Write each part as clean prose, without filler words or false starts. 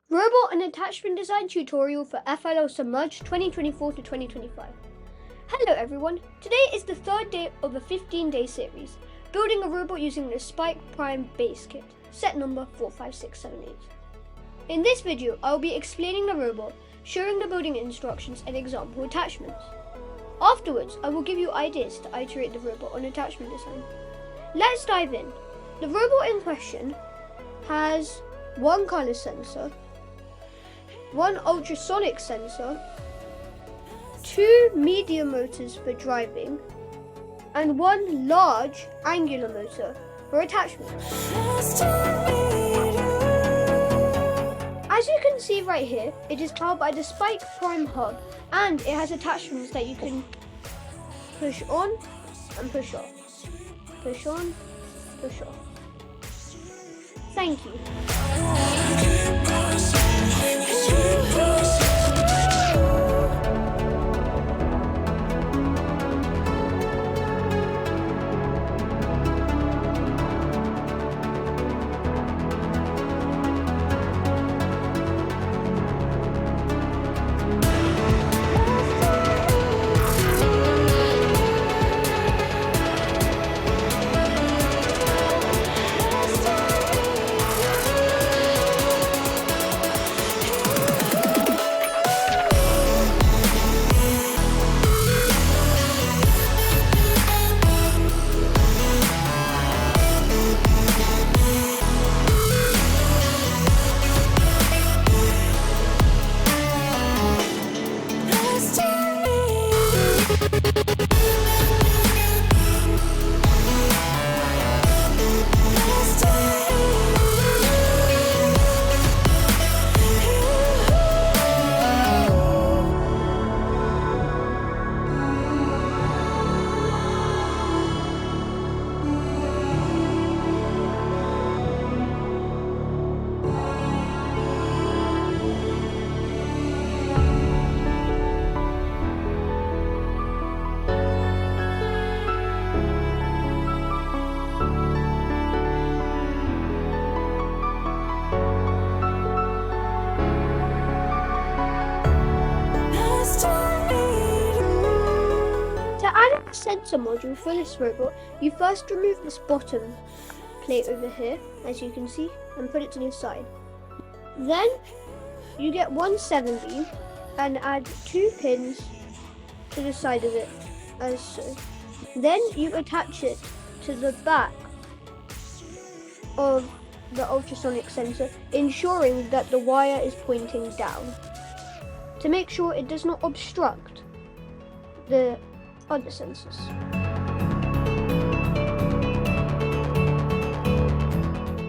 Robot and Attachment Design Tutorial for FLL SubMerged 2024 to 2025. Hello everyone, today is the third day of a 15-day series, building a robot using the Spike Prime base kit, set number 45678. In this video, I will be explaining the robot, showing the building instructions and example attachments. Afterwards, I will give you ideas to iterate the robot on attachment design. Let's dive in. The robot in question has one color sensor, one ultrasonic sensor, two medium motors for driving, and one large angular motor for attachment. As you can see right here, it is powered by the Spike Prime hub, and it has attachments that you can push on and push off. Push on, push off. Thank you. Sensor module for this robot, you first remove this bottom plate over here, as you can see, and put it to the side. Then you get one 7-beam and add 2 pins to the side of it, as so. Then you attach it to the back of the ultrasonic sensor, ensuring that the wire is pointing down, to make sure it does not obstruct the other sensors.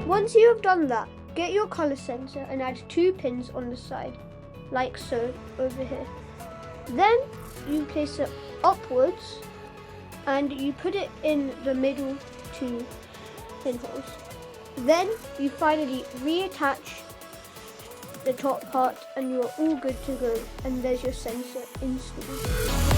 Once you have done that, get your color sensor and add 2 pins on the side, like so, over here. Then you place it upwards and you put it in the middle 2 pinholes. Then you finally reattach the top part and you're all good to go, and there's your sensor installed.